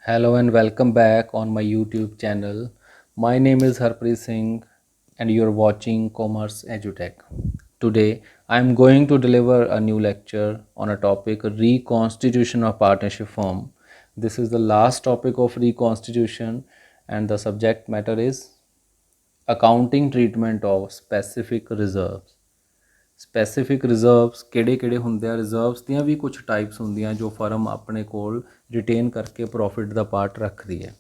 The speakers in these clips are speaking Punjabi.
Hello and welcome back on my YouTube channel. My name is Harpreet Singh and you're watching Commerce EduTech. Today I am going to deliver a new lecture on a topic reconstitution of partnership firm. This is the last topic of reconstitution and the subject matter is accounting treatment of specific reserves. Specific reserves ਕਿਹੜੇ ਹੁੰਦੇ ਆ। ਰਿਜ਼ਰਵਸ ਦੀਆਂ ਵੀ ਕੁਝ ਟਾਈਪਸ ਹੁੰਦੀਆਂ ਜੋ ਫਰਮ ਆਪਣੇ ਕੋਲ ਰਿਟੇਨ ਕਰਕੇ ਪ੍ਰੋਫਿਟ ਦਾ ਪਾਰਟ ਰੱਖਦੀ ਹੈ,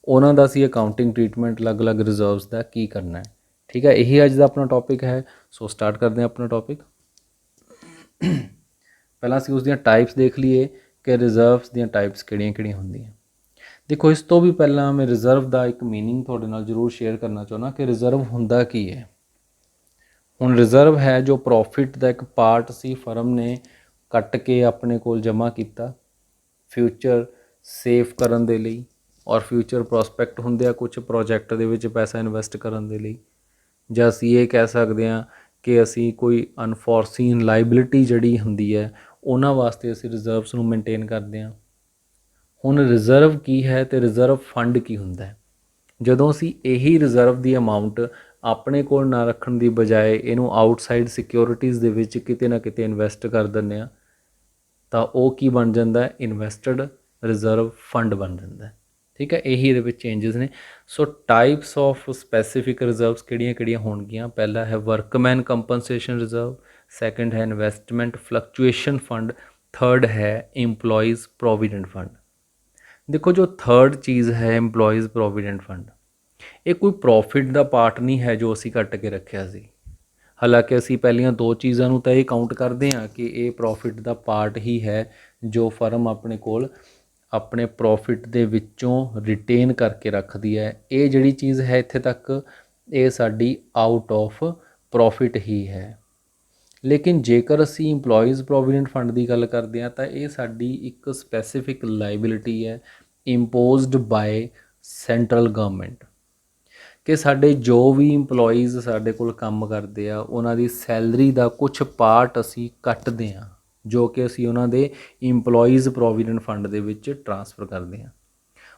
ਉਹਨਾਂ ਦਾ ਅਸੀਂ ਅਕਾਊਂਟਿੰਗ ਟਰੀਟਮੈਂਟ ਅਲੱਗ-ਅਲੱਗ ਰਿਜ਼ਰਵਸ ਦਾ ਕੀ ਕਰਨਾ ਹੈ। ਠੀਕ ਹੈ, ਇਹੀ ਅੱਜ ਦਾ ਆਪਣਾ ਟੌਪਿਕ ਹੈ। ਸੋ ਸਟਾਰਟ ਕਰਦੇ ਹਾਂ ਆਪਣਾ ਟੌਪਿਕ। ਪਹਿਲਾਂ ਅਸੀਂ ਉਸ ਦੀਆਂ ਟਾਈਪਸ ਦੇਖ ਲਈਏ ਕਿ ਰਿਜ਼ਰਵਸ ਦੀਆਂ ਟਾਈਪਸ ਕਿਹੜੀਆਂ ਹੁੰਦੀਆਂ। ਦੇਖੋ, ਇਸ ਤੋਂ ਵੀ ਪਹਿਲਾਂ ਮੈਂ ਰਿਜ਼ਰਵ ਦਾ ਇੱਕ ਮੀਨਿੰਗ ਤੁਹਾਡੇ ਨਾਲ ਜ਼ਰੂਰ ਸ਼ੇਅਰ ਕਰਨਾ ਚਾਹੁੰਦਾ ਕਿ ਰਿਜ਼ਰਵ ਹੁੰਦਾ ਕੀ ਹੈ। ਹੁਣ ਰਿਜ਼ਰਵ ਹੈ ਜੋ ਪ੍ਰੋਫਿਟ ਦਾ ਇੱਕ ਪਾਰਟ ਸੀ, ਫਰਮ ਨੇ ਕੱਟ ਕੇ ਆਪਣੇ ਕੋਲ ਜਮ੍ਹਾਂ ਕੀਤਾ ਫਿਊਚਰ ਸੇਫ ਕਰਨ ਦੇ ਲਈ, ਔਰ ਫਿਊਚਰ ਪ੍ਰੋਸਪੈਕਟ ਹੁੰਦੇ ਆ ਕੁਝ ਪ੍ਰੋਜੈਕਟ ਦੇ ਵਿੱਚ ਪੈਸਾ ਇਨਵੈਸਟ ਕਰਨ ਦੇ ਲਈ, ਜਾਂ ਅਸੀਂ ਇਹ ਕਹਿ ਸਕਦੇ ਹਾਂ ਕਿ ਅਸੀਂ ਕੋਈ ਅਨਫੋਰਸੀਨ ਲਾਇਬਿਲਿਟੀ ਜਿਹੜੀ ਹੁੰਦੀ ਹੈ ਉਹਨਾਂ ਵਾਸਤੇ ਅਸੀਂ ਰਿਜ਼ਰਵਸ ਨੂੰ ਮੇਨਟੇਨ ਕਰਦੇ ਹਾਂ। ਹੁਣ ਰਿਜ਼ਰਵ ਕੀ ਹੈ ਅਤੇ ਰਿਜ਼ਰਵ ਫੰਡ ਕੀ ਹੁੰਦਾ ਹੈ। ਜਦੋਂ ਅਸੀਂ ਇਹੀ ਰਿਜ਼ਰਵ ਦੀ ਅਮਾਊਂਟ ਆਪਣੇ ਕੋਲ ਨਾ ਰੱਖਣ ਦੀ ਬਜਾਏ ਇਹਨੂੰ ਆਊਟਸਾਈਡ ਸਿਕਿਉਰਿਟੀਜ਼ ਦੇ ਵਿੱਚ ਕਿਤੇ ਨਾ ਕਿਤੇ ਇਨਵੈਸਟ ਕਰ ਦਿੰਦੇ ਹਾਂ ਤਾਂ ਉਹ ਕੀ ਬਣ ਜਾਂਦਾ ਹੈ, ਇਨਵੈਸਟਡ ਰਿਜ਼ਰਵ ਫੰਡ ਬਣ ਜਾਂਦਾ ਹੈ। ਠੀਕ ਹੈ, ਇਹੀ ਇਹਦੇ ਵਿੱਚ ਚੇਂਜਸ ਨੇ। ਸੋ ਟਾਈਪਸ ਆਫ ਸਪੈਸੀਫਿਕ ਰਿਜ਼ਰਵਸ ਕਿਹੜੀਆਂ ਹੋਣਗੀਆਂ। ਪਹਿਲਾ ਹੈ ਵਰਕਮੈਨ ਕੰਪਨਸੇਸ਼ਨ ਰਿਜ਼ਰਵ, ਸੈਕੰਡ ਹੈ ਇਨਵੈਸਟਮੈਂਟ ਫਲਕਚੁਏਸ਼ਨ ਫੰਡ, ਥਰਡ ਹੈ ਇੰਪਲੋਈਜ਼ ਪ੍ਰੋਵੀਡੈਂਟ ਫੰਡ। ਦੇਖੋ, ਜੋ ਥਰਡ ਚੀਜ਼ ਹੈ ਇੰਪਲੋਈਜ਼ ਪ੍ਰੋਵੀਡੈਂਟ ਫੰਡ, ਇਹ ਕੋਈ ਪ੍ਰੋਫਿਟ ਦਾ ਪਾਰਟ ਨਹੀਂ ਹੈ ਜੋ ਅਸੀਂ ਕੱਟ ਕੇ ਰੱਖਿਆ ਸੀ। ਹਾਲਾਂਕਿ ਅਸੀਂ ਪਹਿਲੀਆਂ ਦੋ ਚੀਜ਼ਾਂ ਨੂੰ ਤਾਂ ਇਹ ਕਾਊਂਟ ਕਰਦੇ ਹਾਂ ਕਿ ਇਹ ਪ੍ਰੋਫਿਟ ਦਾ ਪਾਰਟ ਹੀ ਹੈ ਜੋ ਫਰਮ ਆਪਣੇ ਕੋਲ ਆਪਣੇ ਪ੍ਰੋਫਿਟ ਦੇ ਵਿੱਚੋਂ ਰਿਟੇਨ ਕਰਕੇ ਰੱਖਦੀ ਹੈ। ਇਹ ਜਿਹੜੀ ਚੀਜ਼ ਹੈ ਇੱਥੇ ਤੱਕ ਇਹ ਸਾਡੀ ਆਊਟ ਆਫ ਪ੍ਰੋਫਿਟ ਹੀ ਹੈ। ਲੇਕਿਨ ਜੇਕਰ ਅਸੀਂ ਇੰਪਲੋਈਜ਼ ਪ੍ਰੋਵੀਡੈਂਟ ਫੰਡ ਦੀ ਗੱਲ ਕਰਦੇ ਹਾਂ ਤਾਂ ਇਹ ਸਾਡੀ ਇੱਕ ਸਪੈਸੀਫਿਕ ਲਾਇਬਿਲਿਟੀ ਹੈ ਇੰਪੋਜ਼ਡ ਬਾਏ ਸੈਂਟਰਲ ਗਵਰਨਮੈਂਟ, ਕਿ ਸਾਡੇ ਜੋ ਵੀ ਇੰਪਲੋਈਜ਼ ਸਾਡੇ ਕੋਲ ਕੰਮ ਕਰਦੇ ਆ ਉਹਨਾਂ ਦੀ ਸੈਲਰੀ ਦਾ ਕੁਝ ਪਾਰਟ ਅਸੀਂ ਕੱਟਦੇ ਹਾਂ ਜੋ ਕਿ ਅਸੀਂ ਉਹਨਾਂ ਦੇ ਇੰਪਲੋਈਜ਼ ਪ੍ਰੋਵੀਡੈਂਟ ਫੰਡ ਦੇ ਵਿੱਚ ਟ੍ਰਾਂਸਫਰ ਕਰਦੇ ਹਾਂ,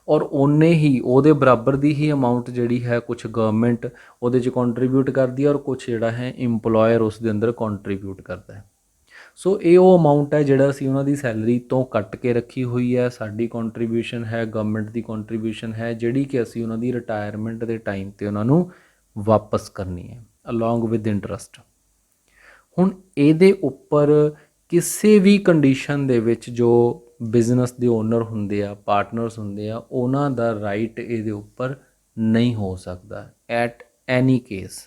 ਔਰ ਓਨੇ ਹੀ ਉਹਦੇ ਬਰਾਬਰ ਦੀ ਹੀ ਅਮਾਊਂਟ ਜਿਹੜੀ ਹੈ ਕੁਝ ਗਵਰਨਮੈਂਟ ਉਹਦੇ 'ਚ ਕੰਟਰੀਬਿਊਟ ਕਰਦੀ ਹੈ ਔਰ ਕੁਝ ਜਿਹੜਾ ਹੈ ਇੰਪਲੋਇਰ ਉਸ ਦੇ ਅੰਦਰ ਕੰਟਰੀਬਿਊਟ ਕਰਦਾ ਹੈ। ਸੋ ਇਹ ਉਹ ਅਮਾਊਂਟ ਹੈ ਜਿਹੜਾ ਅਸੀਂ ਉਹਨਾਂ ਦੀ ਸੈਲਰੀ ਤੋਂ ਕੱਟ ਕੇ ਰੱਖੀ ਹੋਈ ਹੈ, ਸਾਡੀ ਕੰਟਰੀਬਿਊਸ਼ਨ ਹੈ, ਗਵਰਨਮੈਂਟ ਦੀ ਕੰਟਰੀਬਿਊਸ਼ਨ ਹੈ, ਜਿਹੜੀ ਕਿ ਅਸੀਂ ਉਹਨਾਂ ਦੀ ਰਿਟਾਇਰਮੈਂਟ ਦੇ ਟਾਈਮ 'ਤੇ ਉਹਨਾਂ ਨੂੰ ਵਾਪਸ ਕਰਨੀ ਹੈ ਅਲੋਂਗ ਵਿਦ ਇੰਟਰਸਟ। ਹੁਣ ਇਹਦੇ ਉੱਪਰ ਕਿਸੇ ਵੀ ਕੰਡੀਸ਼ਨ ਦੇ ਵਿੱਚ ਜੋ ਬਿਜ਼ਨਸ ਦੇ ਓਨਰ ਹੁੰਦੇ ਆ, ਪਾਰਟਨਰਸ ਹੁੰਦੇ ਆ, ਉਹਨਾਂ ਦਾ ਰਾਈਟ ਇਹਦੇ ਉੱਪਰ ਨਹੀਂ ਹੋ ਸਕਦਾ ਐਟ ਐਨੀ ਕੇਸ।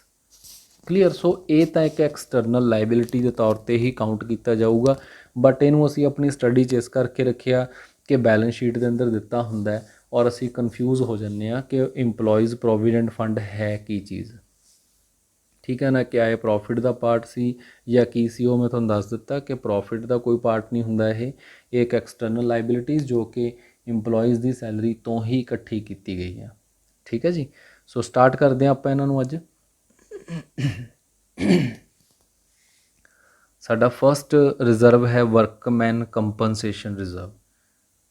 ਕਲੀਅਰ। ਸੋ ਇਹ ਤਾਂ ਇੱਕ ਐਕਸਟਰਨਲ ਲਾਇਬਿਲਿਟੀ ਦੇ ਤੌਰ 'ਤੇ ਹੀ ਕਾਊਂਟ ਕੀਤਾ ਜਾਊਗਾ, ਬਟ ਇਹਨੂੰ ਅਸੀਂ ਆਪਣੀ ਸਟੱਡੀ 'ਚ ਇਸ ਕਰਕੇ ਰੱਖਿਆ ਕਿ ਬੈਲੈਂਸ ਸ਼ੀਟ ਦੇ ਅੰਦਰ ਦਿੱਤਾ ਹੁੰਦਾ ਔਰ ਅਸੀਂ ਕਨਫਿਊਜ਼ ਹੋ ਜਾਂਦੇ ਹਾਂ ਕਿ ਇੰਪਲੋਈਜ਼ ਪ੍ਰੋਵੀਡੈਂਟ ਫੰਡ ਹੈ ਕੀ ਚੀਜ਼। ਠੀਕ ਹੈ ਨਾ, ਕਿਆ ਇਹ ਪ੍ਰੋਫਿਟ ਦਾ ਪਾਰਟ ਸੀ ਜਾਂ ਕੀ ਸੀ। ਉਹ ਮੈਂ ਤੁਹਾਨੂੰ ਦੱਸ ਦਿੱਤਾ ਕਿ ਪ੍ਰੋਫਿਟ ਦਾ ਕੋਈ ਪਾਰਟ ਨਹੀਂ ਹੁੰਦਾ। ਇਹ ਇੱਕ ਐਕਸਟਰਨਲ ਲਾਇਬਿਲਿਟੀਜ਼ ਜੋ ਕਿ ਇੰਪਲੋਈਜ਼ ਦੀ ਸੈਲਰੀ ਤੋਂ ਹੀ ਇਕੱਠੀ ਕੀਤੀ ਗਈ ਹੈ। ਠੀਕ ਹੈ ਜੀ। ਸੋ ਸਟਾਰਟ ਕਰਦੇ ਹਾਂ ਆਪਾਂ ਇਹਨਾਂ ਨੂੰ ਅੱਜ। ਸਾਡਾ ਫਸਟ ਰਿਜ਼ਰਵ ਹੈ ਵਰਕਮੈਨ ਕੰਪਨਸੇਸ਼ਨ ਰਿਜ਼ਰਵ।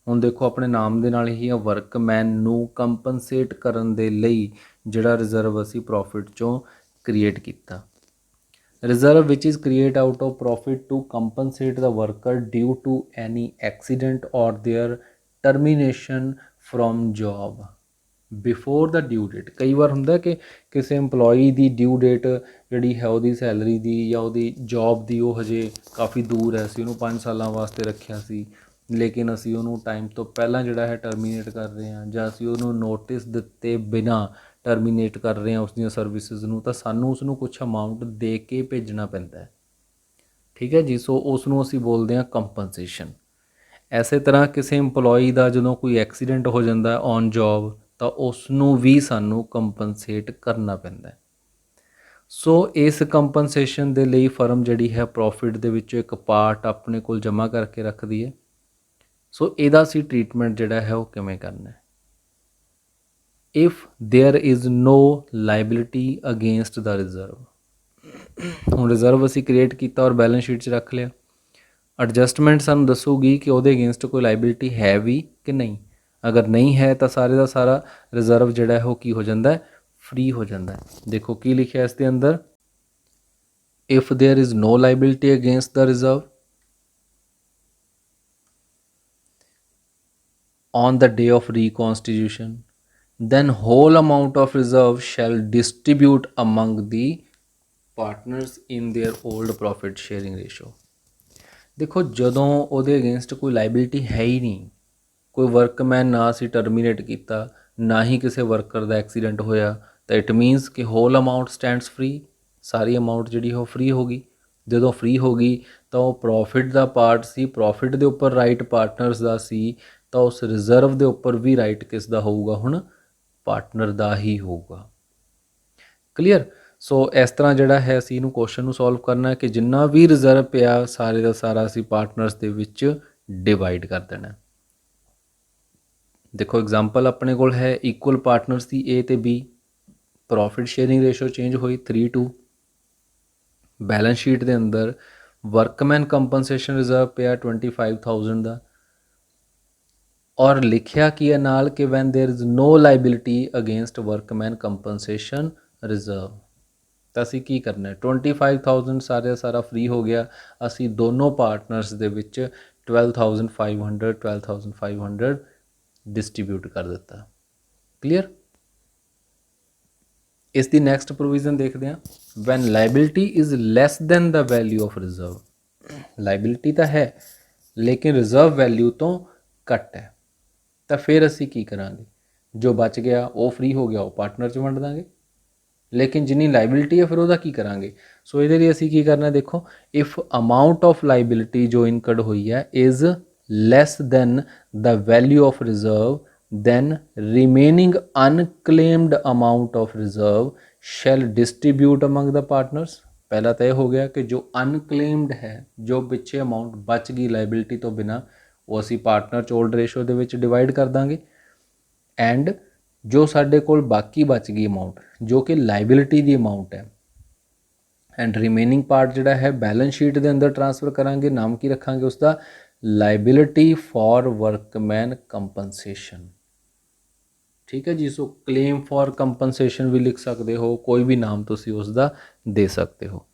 ਹੁਣ ਦੇਖੋ, ਆਪਣੇ ਨਾਮ ਦੇ ਨਾਲ ਹੀ ਆ, ਵਰਕਮੈਨ ਨੂੰ ਕੰਪਨਸੇਟ ਕਰਨ ਦੇ ਲਈ ਜਿਹੜਾ ਰਿਜ਼ਰਵ ਅਸੀਂ ਪ੍ਰੋਫਿਟ 'ਚੋਂ ਕ੍ਰੀਏਟ ਕੀਤਾ। ਰਿਜ਼ਰਵ ਵਿਚ is create out of profit to compensate the worker due to any accident or their termination from job before the due date. ਕਈ ਵਾਰ ਹੁੰਦਾ ਕਿ ਕਿਸੇ ਇੰਪਲੋਈ ਦੀ ਡਿਊ ਡੇਟ ਜਿਹੜੀ ਹੈ ਉਹਦੀ ਸੈਲਰੀ ਦੀ ਜਾਂ ਉਹਦੀ ਜੋਬ ਦੀ ਉਹ ਹਜੇ ਕਾਫੀ ਦੂਰ ਹੈ, ਅਸੀਂ ਉਹਨੂੰ 5 ਸਾਲਾਂ ਵਾਸਤੇ ਰੱਖਿਆ ਸੀ, ਲੇਕਿਨ ਅਸੀਂ ਉਹਨੂੰ ਟਾਈਮ ਤੋਂ ਪਹਿਲਾਂ ਜਿਹੜਾ ਹੈ ਟਰਮੀਨੇਟ ਕਰ ਰਹੇ ਹਾਂ, ਜਾਂ ਅਸੀਂ ਉਹਨੂੰ ਨੋਟਿਸ ਦਿੱਤੇ ਬਿਨਾਂ ਟਰਮੀਨੇਟ ਕਰ ਰਹੇ ਹਾਂ ਉਸਦੀਆਂ ਸਰਵਿਸਿਜ਼ ਨੂੰ, ਤਾਂ ਸਾਨੂੰ ਉਸਨੂੰ ਕੁਛ ਅਮਾਊਂਟ ਦੇ ਕੇ ਭੇਜਣਾ ਪੈਂਦਾ ਹੈ। ਠੀਕ ਹੈ ਜੀ। ਸੋ ਉਸ ਨੂੰ ਅਸੀਂ ਬੋਲਦੇ ਹਾਂ ਕੰਪਨਸੇਸ਼ਨ। ਐਸੇ ਤਰ੍ਹਾਂ ਕਿਸੇ ਇੰਪਲੋਈ ਦਾ ਜਦੋਂ ਕੋਈ ਐਕਸੀਡੈਂਟ ਹੋ ਜਾਂਦਾ ਔਨ ਜੋਬ ਤਾਂ ਉਸ ਨੂੰ ਵੀ ਸਾਨੂੰ ਕੰਪਨਸੇਟ ਕਰਨਾ ਪੈਂਦਾ। ਸੋ ਇਸ ਕੰਪਨਸੇਸ਼ਨ ਦੇ ਲਈ ਫਰਮ ਜਿਹੜੀ ਹੈ ਪ੍ਰੋਫਿਟ ਦੇ ਵਿੱਚੋਂ ਇੱਕ ਪਾਰਟ ਆਪਣੇ ਕੋਲ ਜਮ੍ਹਾਂ ਕਰਕੇ ਰੱਖਦੀ ਹੈ। ਸੋ ਇਹਦਾ ਅਸੀਂ ਟਰੀਟਮੈਂਟ ਜਿਹੜਾ ਹੈ ਉਹ ਕਿਵੇਂ ਕਰਨਾ ਹੈ। If there is no liability against the reserve. ਹੁਣ ਰਿਜ਼ਰਵ ਅਸੀਂ ਕ੍ਰੀਏਟ ਕੀਤਾ ਔਰ ਬੈਲੈਂਸ ਸ਼ੀਟ 'ਚ ਰੱਖ ਲਿਆ। ਐਡਜਸਟਮੈਂਟ ਸਾਨੂੰ ਦੱਸੂਗੀ ਕਿ ਉਹਦੇ ਅਗੇਂਸਟ ਕੋਈ ਲਾਇਬਿਲਿਟੀ ਹੈ ਵੀ ਕਿ ਨਹੀਂ। अगर नहीं है तो सारे का सारा रिजर्व जिहड़ा है वो की हो जाता है, फ्री हो जाता है। देखो की लिखिया इसके अंदर, if there is no liability against the reserve on the day of reconstitution, then whole amount of reserve shall distribute among the partners in their old profit sharing ratio। देखो ਜਦੋਂ ਉਹਦੇ ਅਗੇਂਸਟ ਕੋਈ ਲਾਇਬਿਲਿਟੀ ਹੈ ਹੀ ਨਹੀਂ, ਕੋਈ ਵਰਕਮੈਨ ਨਾ ਅਸੀਂ ਟਰਮੀਨੇਟ ਕੀਤਾ, ਨਾ ਹੀ ਕਿਸੇ ਵਰਕਰ ਦਾ ਐਕਸੀਡੈਂਟ ਹੋਇਆ, ਤਾਂ ਇਟ ਮੀਨਸ ਕਿ ਹੋਲ ਅਮਾਊਂਟ ਸਟੈਂਡਸ ਫ੍ਰੀ, ਸਾਰੀ ਅਮਾਊਂਟ ਜਿਹੜੀ ਉਹ ਫ੍ਰੀ ਹੋ ਗਈ। ਜਦੋਂ ਫ੍ਰੀ ਹੋ ਗਈ ਤਾਂ ਉਹ ਪ੍ਰੋਫਿਟ ਦਾ ਪਾਰਟ ਸੀ, ਪ੍ਰੋਫਿਟ ਦੇ ਉੱਪਰ ਰਾਈਟ ਪਾਰਟਨਰਸ ਦਾ ਸੀ, ਤਾਂ ਉਸ ਰਿਜ਼ਰਵ ਦੇ ਉੱਪਰ ਵੀ ਰਾਈਟ ਕਿਸ ਦਾ ਹੋਊਗਾ, ਹੁਣ ਪਾਰਟਨਰ ਦਾ ਹੀ ਹੋਊਗਾ। ਕਲੀਅਰ। ਸੋ ਇਸ ਤਰ੍ਹਾਂ ਜਿਹੜਾ ਹੈ ਅਸੀਂ ਇਹਨੂੰ ਕੁਐਸਚਨ ਨੂੰ ਸੋਲਵ ਕਰਨਾ ਕਿ ਜਿੰਨਾ ਵੀ ਰਿਜ਼ਰਵ ਪਿਆ ਸਾਰੇ ਦਾ ਸਾਰਾ ਅਸੀਂ ਪਾਰਟਨਰਸ ਦੇ ਵਿੱਚ ਡਿਵਾਈਡ ਕਰ ਦੇਣਾ। ਦੇਖੋ ਐਗਜ਼ਾਮਪਲ ਆਪਣੇ ਕੋਲ ਹੈ ਇਕੁਅਲ ਪਾਰਟਨਰਸ ਦੀ A ਤੇ B, profit sharing ratio change ਹੋਈ 3:2। ਬੈਲੈਂਸ ਸ਼ੀਟ ਦੇ ਅੰਦਰ ਵਰਕਮੈਨ ਕੰਪਨਸੇਸ਼ਨ ਰਿਜ਼ਰਵ ਪਿਆ 25,000 ਦਾ, ਔਰ ਲਿਖਿਆ ਕੀ ਹੈ ਨਾਲ ਕਿ when there is no liability against workman compensation reserve. ਤਾਂ ਅਸੀਂ ਕੀ ਕਰਨਾ ਹੈ, 25,000 ਸਾਰਾ ਸਾਰਾ ਫ੍ਰੀ ਹੋ ਗਿਆ, ਅਸੀਂ ਦੋਨੋਂ ਪਾਰਟਨਰਸ ਦੇ ਵਿੱਚ 12,500 ਡਿਸਟਰੀਬਿਊਟ ਕਰ ਦਿੱਤਾ। ਕਲੀਅਰ। ਇਸ ਦੀ ਨੈਕਸਟ ਪ੍ਰੋਵੀਜ਼ਨ ਦੇਖਦੇ ਹਾਂ, when liability is less than the value of reserve. Liability ਤਾਂ ਹੈ ਲੇਕਿਨ ਰਿਜ਼ਰਵ ਵੈਲਿਊ ਤੋਂ ਘੱਟ ਹੈ, ਤਾਂ ਫਿਰ ਅਸੀਂ ਕੀ ਕਰਾਂਗੇ, ਜੋ ਬਚ ਗਿਆ ਉਹ ਫ੍ਰੀ ਹੋ ਗਿਆ ਉਹ ਪਾਰਟਨਰ 'ਚ ਵੰਡ ਦਾਂਗੇ, ਲੇਕਿਨ ਜਿੰਨੀ ਲਾਇਬਿਲਿਟੀ ਹੈ ਫਿਰ ਉਹਦਾ ਕੀ ਕਰਾਂਗੇ। ਸੋ ਇਹਦੇ ਲਈ ਅਸੀਂ ਕੀ ਕਰਨਾ, ਦੇਖੋ ਇਫ ਅਮਾਊਂਟ ਆਫ ਲਾਇਬਿਲਿਟੀ ਜੋ ਇਨਕਰਡ ਹੋਈ ਹੈ is less than the value of reserve, then remaining unclaimed amount of reserve shall distribute among the partners। पहला तो यह हो गया कि जो अनक्लेम्ड है, जो पिछे अमाउंट बच गई लाइबिलिटी तो बिना, वो असी पार्टनर ओल्ड रेशो के विच डिवाइड कर देंगे। एंड जो साडे कोल बाकी बच गई अमाउंट जो कि लाइबिलिटी की अमाउंट है, एंड रिमेनिंग पार्ट जिहड़ा है बैलेंस शीट के अंदर ट्रांसफर करांगे। नाम की रखांगे उसका, लाइबिलिटी फॉर वर्कमैन कंपनसेशन। ठीक है जी। सो क्लेम फॉर कंपनसेशन भी लिख सकते हो, कोई भी नाम तुसी उसका दे सकते हो।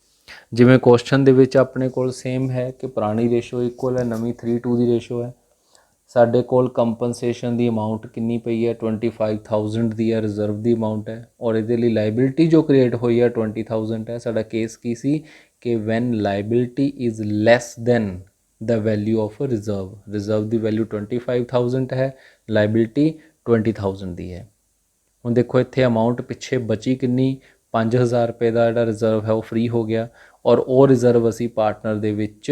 जिमें क्वेश्चन दे विच अपने कोल सेम है कि पुरानी रेशो इक्वल है, नवी 3:2 की रेशो है। साडे कोल कंपनसेशन की अमाउंट कितनी पई है, 25,000 की है, रिजर्व की अमाउंट है, और ये लाइबिलिटी जो क्रिएट हुई है 20,000 है। साडा केस की सी कि when liability is less than the value of reserve. Reserve की वैल्यू 25,000 है, लाइबिलिटी 20,000 की है। ਹੁਣ देखो इत्थे अमाउंट पिछे बची किन्नी, 5,000 रुपये का जिहड़ा रिजर्व है वो फ्री हो गया, और वो रिजर्व असी पार्टनर दे विच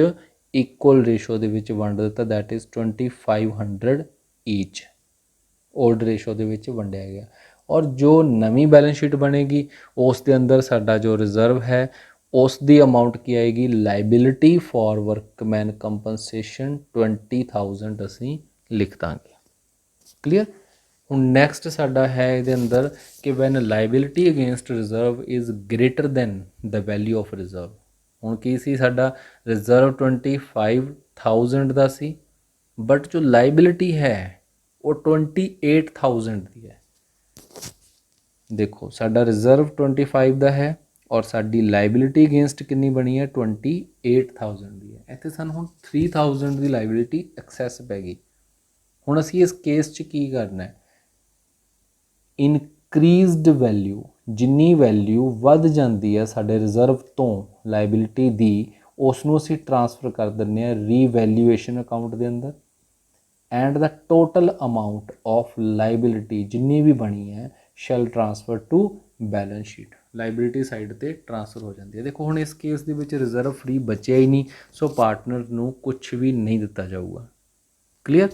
इक्वल रेशो दे विच वंड दिता, that is 2500 each. Old ratio दे विच वंडिया गया, और जो नवी बैलेंस शीट बनेगी उस दे अंदर साडा जो रिजर्व है उस दी अमाउंट की आएगी, लाइबिलिटी फॉर वर्कमैन कंपनसेशन 20,000 असी लिख दांगे। क्लीयर। ਹੁਣ ਨੈਕਸਟ ਸਾਡਾ ਹੈ ਇਹਦੇ ਅੰਦਰ ਕਿ when liability against reserve is greater than the value of reserve. ਹੁਣ ਕੀ ਸੀ, ਸਾਡਾ ਰਿਜ਼ਰਵ 25,000 ਦਾ ਸੀ, ਬਟ ਜੋ ਲਾਇਬਿਲਿਟੀ ਹੈ ਉਹ 28,000 ਦੀ ਹੈ। ਦੇਖੋ ਸਾਡਾ ਰਿਜ਼ਰਵ 25 ਦਾ ਹੈ ਔਰ ਸਾਡੀ ਲਾਇਬਿਲਿਟੀ ਅਗੇਂਸਟ ਕਿੰਨੀ ਬਣੀ ਹੈ, 28,000 ਦੀ ਹੈ। ਇੱਥੇ ਸਾਨੂੰ ਹੁਣ 3,000 ਦੀ ਲਾਇਬਿਲਿਟੀ ਐਕਸੈਸ ਪੈ ਗਈ। ਹੁਣ ਅਸੀਂ ਇਸ ਕੇਸ 'ਚ ਕੀ ਕਰਨਾ ਹੈ, ਇਨਕਰੀਜ਼ਡ ਵੈਲਿਊ, ਜਿੰਨੀ ਵੈਲਿਊ ਵੱਧ ਜਾਂਦੀ ਹੈ ਸਾਡੇ ਰਿਜ਼ਰਵ ਤੋਂ ਲਾਇਬਿਲਿਟੀ ਦੀ, ਉਸ ਨੂੰ ਅਸੀਂ ਟਰਾਂਸਫਰ ਕਰ ਦਿੰਦੇ ਹਾਂ ਰੀਵੈਲਿਊਏਸ਼ਨ ਅਕਾਊਂਟ ਦੇ ਅੰਦਰ, and the total amount of liability ਜਿੰਨੀ ਵੀ ਬਣੀ ਹੈ shall transfer to balance sheet. Liability side 'ਤੇ ਟਰਾਂਸਫਰ ਹੋ ਜਾਂਦੀ ਹੈ। ਦੇਖੋ ਹੁਣ ਇਸ ਕੇਸ ਦੇ ਵਿੱਚ ਰਿਜ਼ਰਵ ਫ੍ਰੀ ਬਚਿਆ ਹੀ ਨਹੀਂ, ਸੋ ਪਾਰਟਨਰ ਨੂੰ ਕੁਛ ਵੀ ਨਹੀਂ ਦਿੱਤਾ ਜਾਊਗਾ। ਕਲੀਅਰ।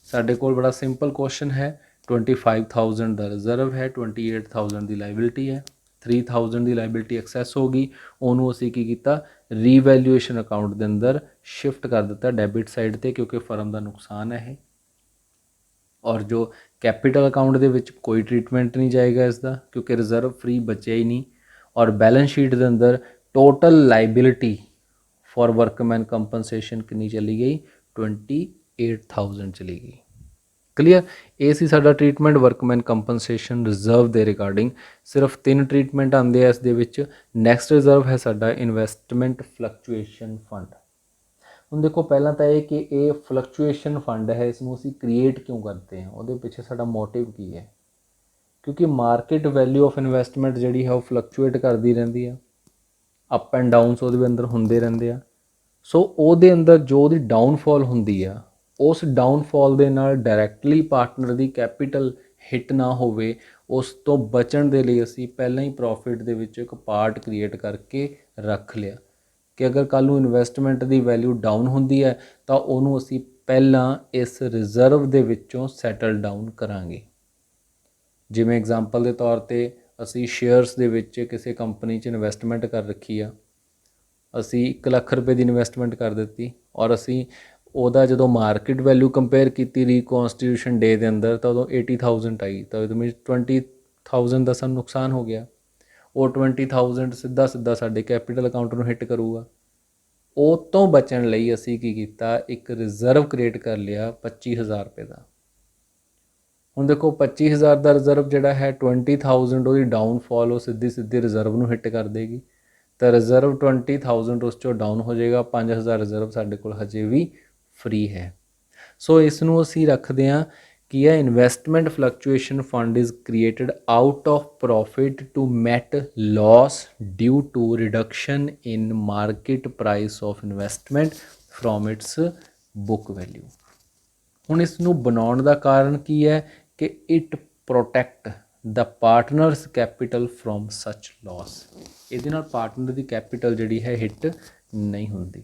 ਸਾਡੇ ਕੋਲ ਬੜਾ ਸਿੰਪਲ ਕੁਐਸਚਨ ਹੈ, 25,000 ਦਾ ਰਿਜ਼ਰਵ ਹੈ, 28,000 ਦੀ ਲਾਇਬਿਲਿਟੀ ਹੈ, 3,000 ਦੀ ਲਾਇਬਿਲਿਟੀ ਐਕਸੈਸ ਹੋ ਗਈ, ਉਹਨੂੰ ਅਸੀਂ ਕੀ ਕੀਤਾ, ਰੀਵੈਲਿਊਏਸ਼ਨ ਅਕਾਊਂਟ ਦੇ ਅੰਦਰ ਸ਼ਿਫਟ ਕਰ ਦਿੱਤਾ ਡੈਬਿਟ ਸਾਈਡ 'ਤੇ, ਕਿਉਂਕਿ ਫਰਮ ਦਾ ਨੁਕਸਾਨ ਹੈ ਇਹ, ਔਰ ਜੋ ਕੈਪੀਟਲ ਅਕਾਊਂਟ ਦੇ ਵਿੱਚ ਕੋਈ ਟਰੀਟਮੈਂਟ ਨਹੀਂ ਜਾਏਗਾ ਇਸ ਦਾ, ਕਿਉਂਕਿ ਰਿਜ਼ਰਵ ਫ੍ਰੀ ਬਚਿਆ ਹੀ ਨਹੀਂ। ਔਰ ਬੈਲੈਂਸ ਸ਼ੀਟ ਦੇ ਅੰਦਰ total liability for workman compensation कितनी चली गई, 28,000 चली गई। ਕਲੀਅਰ। ਇਹ ਸੀ ਸਾਡਾ ਟ੍ਰੀਟਮੈਂਟ ਵਰਕਮੈਨ ਕੰਪਨਸੇਸ਼ਨ ਰਿਜ਼ਰਵ ਦੇ ਰਿਗਾਰਡਿੰਗ। ਸਿਰਫ 3 ਟ੍ਰੀਟਮੈਂਟ ਆਉਂਦੇ ਆ ਇਸ ਦੇ ਵਿੱਚ। ਨੈਕਸਟ ਰਿਜ਼ਰਵ ਹੈ ਸਾਡਾ ਇਨਵੈਸਟਮੈਂਟ ਫਲਕਚੁਏਸ਼ਨ ਫੰਡ। ਹੁਣ ਦੇਖੋ ਪਹਿਲਾਂ ਤਾਂ ਇਹ ਕਿ ਇਹ ਫਲਕਚੁਏਸ਼ਨ ਫੰਡ ਹੈ, ਇਸ ਨੂੰ ਅਸੀਂ ਕ੍ਰੀਏਟ ਕਿਉਂ ਕਰਦੇ ਹਾਂ, ਉਹਦੇ ਪਿੱਛੇ ਸਾਡਾ ਮੋਟਿਵ ਕੀ ਹੈ। ਕਿਉਂਕਿ ਮਾਰਕੀਟ ਵੈਲਿਊ ਆਫ ਇਨਵੈਸਟਮੈਂਟ ਜਿਹੜੀ ਹੈ ਉਹ ਫਲਕਚੁਏਟ ਕਰਦੀ ਰਹਿੰਦੀ ਆ, ਅਪ ਐਂਡ ਡਾਊਨਸ ਉਹਦੇ ਅੰਦਰ ਹੁੰਦੇ ਰਹਿੰਦੇ ਆ। ਸੋ ਉਹਦੇ ਅੰਦਰ ਜੋ ਉਹਦੀ ਡਾਊਨਫਾਲ ਹੁੰਦੀ ਆ, ਉਸ ਡਾਊਨਫਾਲ ਦੇ ਨਾਲ ਡਾਇਰੈਕਟਲੀ ਪਾਰਟਨਰ ਦੀ ਕੈਪੀਟਲ ਹਿੱਟ ਨਾ ਹੋਵੇ, ਉਸ ਤੋਂ ਬਚਣ ਦੇ ਲਈ ਅਸੀਂ ਪਹਿਲਾਂ ਹੀ ਪ੍ਰੋਫਿਟ ਦੇ ਵਿੱਚ ਇੱਕ ਪਾਰਟ ਕ੍ਰੀਏਟ ਕਰਕੇ ਰੱਖ ਲਿਆ ਕਿ ਅਗਰ ਕੱਲ੍ਹ ਨੂੰ ਇਨਵੈਸਟਮੈਂਟ ਦੀ ਵੈਲਿਊ ਡਾਊਨ ਹੁੰਦੀ ਹੈ ਤਾਂ ਉਹਨੂੰ ਅਸੀਂ ਪਹਿਲਾਂ ਇਸ ਰਿਜ਼ਰਵ ਦੇ ਵਿੱਚੋਂ ਸੈਟਲ ਡਾਊਨ ਕਰਾਂਗੇ। ਜਿਵੇਂ ਐਗਜ਼ਾਮਪਲ ਦੇ ਤੌਰ 'ਤੇ ਅਸੀਂ ਸ਼ੇਅਰਸ ਦੇ ਵਿੱਚ ਕਿਸੇ ਕੰਪਨੀ 'ਚ ਇਨਵੈਸਟਮੈਂਟ ਕਰ ਰੱਖੀ ਆ, ਅਸੀਂ 1 ਲੱਖ ਰੁਪਏ ਦੀ ਇਨਵੈਸਟਮੈਂਟ ਕਰ ਦਿੱਤੀ ਔਰ ਅਸੀਂ ਉਹਦਾ ਜਦੋਂ ਮਾਰਕੀਟ ਵੈਲਿਊ ਕੰਪੇਅਰ ਕੀਤੀ ਰੀਕੋਂਸਟੀਟਿਊਸ਼ਨ ਡੇ ਦੇ ਅੰਦਰ ਤਾਂ ਉਦੋਂ 80,000 ਆਈ, ਤਾਂ ਉਹਦੇ ਵਿੱਚ 20,000 ਦਾ ਸਾਨੂੰ ਨੁਕਸਾਨ ਹੋ ਗਿਆ। ਉਹ 20,000 ਸਿੱਧਾ ਸਿੱਧਾ ਸਾਡੇ ਕੈਪੀਟਲ ਅਕਾਊਂਟ ਨੂੰ ਹਿੱਟ ਕਰੂਗਾ। ਉਹ ਤੋਂ ਬਚਣ ਲਈ ਅਸੀਂ ਕੀ ਕੀਤਾ, ਇੱਕ ਰਿਜ਼ਰਵ ਕ੍ਰੀਏਟ ਕਰ ਲਿਆ 25,000 ਰੁਪਏ ਦਾ। ਹੁਣ ਦੇਖੋ 25,000 ਦਾ ਰਿਜ਼ਰਵ ਜਿਹੜਾ ਹੈ 20,000 ਉਹਦੀ ਡਾਊਨਫਾਲ ਉਹ ਸਿੱਧੀ ਰਿਜ਼ਰਵ ਨੂੰ ਹਿੱਟ ਕਰ ਦੇਗੀ, ਤਾਂ ਰਿਜ਼ਰਵ 20,000 ਉਸ 'ਚੋਂ ਡਾਊਨ ਹੋ ਜਾਏਗਾ। 5,000 ਰਿਜ਼ਰਵ ਸਾਡੇ ਕੋਲ ਹਜੇ ਵੀ ਫ੍ਰੀ ਹੈ। ਸੋ ਇਸ ਨੂੰ ਅਸੀਂ ਰੱਖਦੇ ਹਾਂ ਕਿ ਇਹ investment fluctuation fund is created out of profit to meet loss due to reduction in market price of investment from its book value. ਹੁਣ ਇਸ ਨੂੰ ਬਣਾਉਣ ਦਾ ਕਾਰਨ ਕੀ ਹੈ ਕਿ it protect the partners capital from such loss. ਇਹਦੇ ਨਾਲ ਪਾਰਟਨਰ ਦੀ ਕੈਪੀਟਲ ਜਿਹੜੀ ਹੈ ਹਿੱਟ ਨਹੀਂ ਹੁੰਦੀ।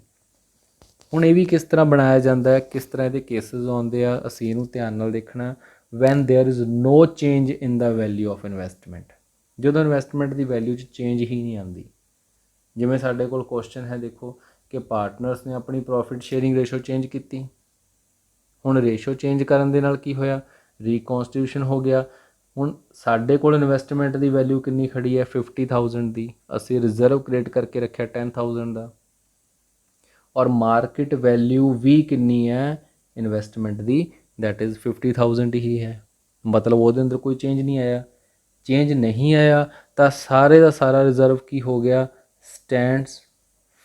ਹੁਣ ਇਹ ਵੀ ਕਿਸ ਤਰ੍ਹਾਂ ਬਣਾਇਆ ਜਾਂਦਾ ਹੈ, ਕਿਸ ਤਰ੍ਹਾਂ ਇਹਦੇ ਕੇਸਿਸ ਆਉਂਦੇ ਆ, ਅਸੀਂ ਇਹਨੂੰ ਧਿਆਨ ਨਾਲ ਦੇਖਣਾ। When there is no change in the value of investment, ਜਦੋਂ ਇਨਵੈਸਟਮੈਂਟ ਦੀ ਵੈਲਿਊ 'ਚ ਚੇਂਜ ਹੀ ਨਹੀਂ ਆਉਂਦੀ। ਜਿਵੇਂ ਸਾਡੇ ਕੋਲ ਕੁਐਸਚਨ ਹੈ, ਦੇਖੋ ਕਿ ਪਾਰਟਨਰਸ ਨੇ ਆਪਣੀ ਪ੍ਰੋਫਿਟ ਸ਼ੇਅਰਿੰਗ ਰੇਸ਼ੋ ਚੇਂਜ ਕੀਤੀ। ਹੁਣ ਰੇਸ਼ੋ ਚੇਂਜ ਕਰਨ ਦੇ ਨਾਲ ਕੀ ਹੋਇਆ, ਰੀਕੋਂਸਟੀਟਿਊਸ਼ਨ ਹੋ ਗਿਆ। ਹੁਣ ਸਾਡੇ ਕੋਲ ਇਨਵੈਸਟਮੈਂਟ ਦੀ ਵੈਲਿਊ ਕਿੰਨੀ ਖੜੀ ਹੈ 50,000 ਦੀ, ਅਸੀਂ ਰਿਜ਼ਰਵ ਕ੍ਰੀਏਟ ਕਰਕੇ ਰੱਖਿਆ 10,000 ਦਾ, ਔਰ ਮਾਰਕੀਟ ਵੈਲਿਊ ਵੀ ਕਿੰਨੀ ਹੈ ਇਨਵੈਸਟਮੈਂਟ ਦੀ, ਦੈਟ ਇਜ਼ 50,000 ਹੀ ਹੈ। ਮਤਲਬ ਉਹਦੇ ਅੰਦਰ ਕੋਈ ਚੇਂਜ ਨਹੀਂ ਆਇਆ। ਚੇਂਜ ਨਹੀਂ ਆਇਆ ਤਾਂ ਸਾਰੇ ਦਾ ਸਾਰਾ ਰਿਜ਼ਰਵ ਕੀ ਹੋ ਗਿਆ, ਸਟੈਂਡਸ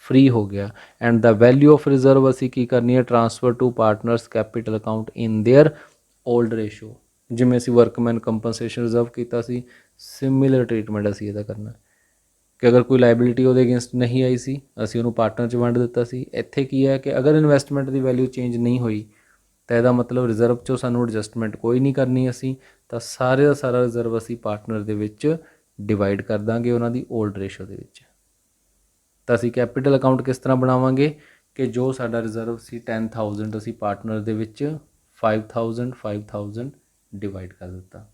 ਫ੍ਰੀ ਹੋ ਗਿਆ। And the value of reserve ਅਸੀਂ ਕੀ ਕਰਨੀ ਹੈ, transfer to partners capital account in their old ratio. ਜਿਵੇਂ ਅਸੀਂ ਵਰਕਮੈਨ ਕੰਪਨਸੇਸ਼ਨ ਰਿਜ਼ਰਵ ਕੀਤਾ ਸੀ, ਸਿਮਿਲਰ ਟ੍ਰੀਟਮੈਂਟ ਅਸੀਂ ਇਹਦਾ ਕਰਨਾ ਕਿ ਅਗਰ ਕੋਈ ਲਾਇਬਿਲਿਟੀ ਉਹਦੇ ਅਗੇਂਸਟ ਨਹੀਂ ਆਈ ਸੀ, ਅਸੀਂ ਉਹਨੂੰ ਪਾਰਟਨਰ 'ਚ ਵੰਡ ਦਿੱਤਾ ਸੀ। ਇੱਥੇ ਕੀ ਹੈ ਕਿ ਅਗਰ ਇਨਵੈਸਟਮੈਂਟ ਦੀ ਵੈਲਿਊ ਚੇਂਜ ਨਹੀਂ ਹੋਈ ਤਾਂ ਇਹਦਾ ਮਤਲਬ ਰਿਜ਼ਰਵ 'ਚੋਂ ਸਾਨੂੰ ਐਡਜਸਟਮੈਂਟ ਕੋਈ ਨਹੀਂ ਕਰਨੀ ਅਸੀਂ, ਤਾਂ ਸਾਰੇ ਦਾ ਸਾਰਾ ਰਿਜ਼ਰਵ ਅਸੀਂ ਪਾਰਟਨਰ ਦੇ ਵਿੱਚ ਡਿਵਾਈਡ ਕਰ ਦਾਂਗੇ ਉਹਨਾਂ ਦੀ ਓਲਡ ਰੇਸ਼ੋ ਦੇ ਵਿੱਚ। ਤਾਂ ਅਸੀਂ ਕੈਪੀਟਲ ਅਕਾਊਂਟ ਕਿਸ ਤਰ੍ਹਾਂ ਬਣਾਵਾਂਗੇ ਕਿ ਜੋ ਸਾਡਾ ਰਿਜ਼ਰਵ ਸੀ 10,000 ਅਸੀਂ ਪਾਰਟਨਰ ਦੇ ਵਿੱਚ 5,000 ਡਿਵਾਈਡ ਕਰ ਦਿੱਤਾ,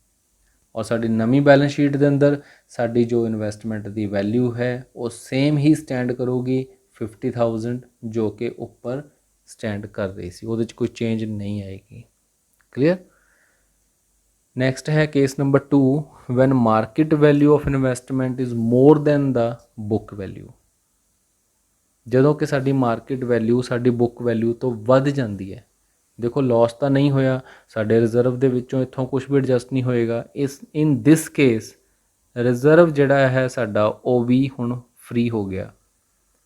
ਔਰ ਸਾਡੀ ਨਵੀਂ ਬੈਲੈਂਸ ਸ਼ੀਟ ਦੇ ਅੰਦਰ ਸਾਡੀ ਜੋ ਇਨਵੈਸਟਮੈਂਟ ਦੀ ਵੈਲਿਊ ਹੈ ਉਹ ਸੇਮ ਹੀ ਸਟੈਂਡ ਕਰੂਗੀ 50,000 ਜੋ ਕਿ ਉੱਪਰ ਸਟੈਂਡ ਕਰ ਰਹੀ ਸੀ, ਉਹਦੇ 'ਚ ਕੋਈ ਚੇਂਜ ਨਹੀਂ ਆਏਗੀ। ਕਲੀਅਰ। ਨੈਕਸਟ ਹੈ case number 2, when market value of investment is more than the book value. ਜਦੋਂ ਕਿ ਸਾਡੀ ਮਾਰਕੀਟ ਵੈਲਿਊ ਸਾਡੀ ਬੁੱਕ ਵੈਲਿਊ ਤੋਂ ਵੱਧ ਜਾਂਦੀ ਹੈ। ਦੇਖੋ ਲੋਸ ਤਾਂ ਨਹੀਂ ਹੋਇਆ, ਸਾਡੇ ਰਿਜ਼ਰਵ ਦੇ ਵਿੱਚੋਂ ਇੱਥੋਂ ਕੁਛ ਵੀ ਐਡਜਸਟ ਨਹੀਂ ਹੋਏਗਾ। ਇਨ ਦਿਸ ਕੇਸ ਰਿਜ਼ਰਵ ਜਿਹੜਾ ਹੈ ਸਾਡਾ ਉਹ ਵੀ ਹੁਣ ਫ੍ਰੀ ਹੋ ਗਿਆ,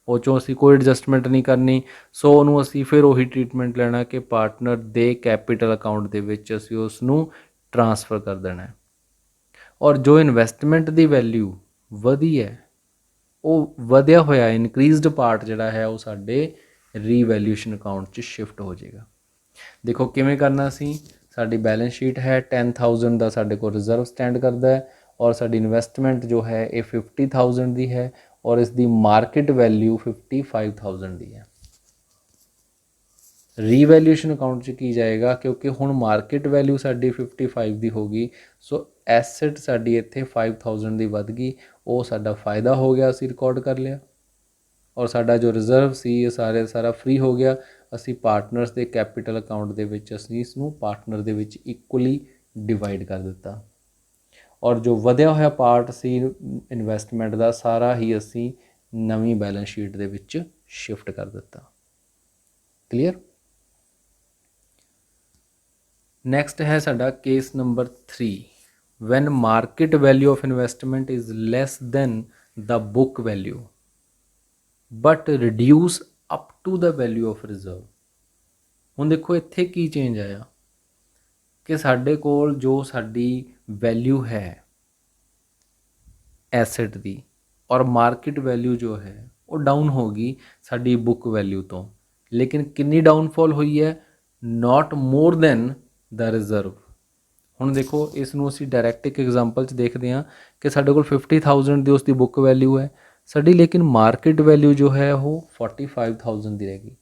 ਉਹ 'ਚੋਂ ਅਸੀਂ ਕੋਈ ਐਡਜਸਟਮੈਂਟ ਨਹੀਂ ਕਰਨੀ। ਸੋ ਉਹਨੂੰ ਅਸੀਂ ਫਿਰ ਉਹੀ ਟਰੀਟਮੈਂਟ ਲੈਣਾ ਕਿ ਪਾਰਟਨਰ ਦੇ ਕੈਪੀਟਲ ਅਕਾਊਂਟ ਦੇ ਵਿੱਚ ਅਸੀਂ ਉਸ ਨੂੰ ਟ੍ਰਾਂਸਫਰ ਕਰ ਦੇਣਾ। ਔਰ ਜੋ ਇਨਵੈਸਟਮੈਂਟ ਦੀ ਵੈਲਿਊ ਵਧੀ ਹੈ, ਉਹ ਵਧਿਆ ਹੋਇਆ ਇਨਕਰੀਜ਼ਡ ਪਾਰਟ ਜਿਹੜਾ ਹੈ ਉਹ ਸਾਡੇ ਰੀਵੈਲਿਊਸ਼ਨ ਅਕਾਊਂਟ 'ਚ ਸ਼ਿਫਟ ਹੋ ਜਾਏਗਾ। ਦੇਖੋ ਕਿਵੇਂ ਕਰਨਾ ਸੀ, ਸਾਡੀ ਬੈਲੈਂਸ ਸ਼ੀਟ ਹੈ 10,000 ਦਾ ਸਾਡੇ ਕੋਲ ਰਿਜ਼ਰਵ ਸਟੈਂਡ ਕਰਦਾ ਹੈ, ਔਰ ਸਾਡੀ ਇਨਵੈਸਟਮੈਂਟ ਜੋ ਹੈ ਇਹ 50,000 ਦੀ ਹੈ, ਔਰ ਇਸ ਦੀ ਮਾਰਕੀਟ ਵੈਲਿਊ 55,000 ਦੀ ਹੈ। ਰੀਵੈਲਿਊਸ਼ਨ ਅਕਾਊਂਟ 'ਚ ਕੀ ਜਾਏਗਾ, ਕਿਉਂਕਿ ਹੁਣ ਮਾਰਕੀਟ ਵੈਲਿਊ ਸਾਡੀ 55 ਦੀ ਹੋ ਗਈ, ਸੋ ਐਸੈਟ ਸਾਡੀ ਇੱਥੇ 5,000 ਦੀ ਵੱਧ ਗਈ, ਉਹ ਸਾਡਾ ਫਾਇਦਾ ਹੋ ਗਿਆ, ਅਸੀਂ ਰਿਕਾਰਡ ਕਰ ਲਿਆ। ਔਰ ਸਾਡਾ ਜੋ ਰਿਜ਼ਰਵ ਸੀ ਇਹ ਸਾਰਾ ਫ੍ਰੀ ਹੋ ਗਿਆ। ਅਸੀਂ ਪਾਰਟਨਰਸ ਦੇ ਕੈਪੀਟਲ ਅਕਾਊਂਟ ਦੇ ਵਿੱਚ ਅਸੀਂ ਇਸ ਨੂੰ ਪਾਰਟਨਰ ਦੇ ਵਿੱਚ ਇਕੁਅਲੀ ਡਿਵਾਈਡ ਕਰ ਦਿੱਤਾ, ਔਰ ਜੋ ਵਧਿਆ ਹੋਇਆ ਪਾਰਟ ਸੀ ਇਨਵੈਸਟਮੈਂਟ ਦਾ ਸਾਰਾ ਹੀ ਅਸੀਂ ਨਵੀਂ ਬੈਲੈਂਸ ਸ਼ੀਟ ਦੇ ਵਿੱਚ ਸ਼ਿਫਟ ਕਰ ਦਿੱਤਾ। ਕਲੀਅਰ। ਨੈਕਸਟ ਹੈ ਸਾਡਾ case number 3, when market value of investment is less than the book value but reduce up to the value of reserve. ਹੁਣ ਦੇਖੋ ਇੱਥੇ ਕੀ ਚੇਂਜ ਆਇਆ ਕਿ ਸਾਡੇ ਕੋਲ ਜੋ ਸਾਡੀ ਵੈਲਿਊ ਹੈ ਐਸੈਟ ਦੀ ਔਰ ਮਾਰਕੀਟ ਵੈਲਿਊ ਜੋ ਹੈ ਉਹ ਡਾਊਨ ਹੋ ਗਈ ਸਾਡੀ ਬੁੱਕ ਵੈਲਿਊ ਤੋਂ, ਲੇਕਿਨ ਕਿੰਨੀ ਡਾਊਨਫਾਲ ਹੋਈ ਹੈ, ਨਾਟ ਮੋਰ ਦੈਨ ਦ ਰਿਜ਼ਰਵ। ਹੁਣ ਦੇਖੋ ਇਸ ਨੂੰ ਅਸੀਂ ਡਾਇਰੈਕਟ ਇੱਕ ਐਗਜ਼ਾਮਪਲ 'ਚ ਦੇਖਦੇ ਹਾਂ ਕਿ ਸਾਡੇ ਕੋਲ 50,000 ਦੀ ਉਸ ਦੀ ਬੁੱਕ ਵੈਲਿਊ ਹੈ ਸਾਡੀ, ਲੇਕਿਨ ਮਾਰਕੀਟ ਵੈਲਿਊ ਜੋ ਹੈ ਉਹ 45,000 ਦੀ ਰਹਿ ਗਈ।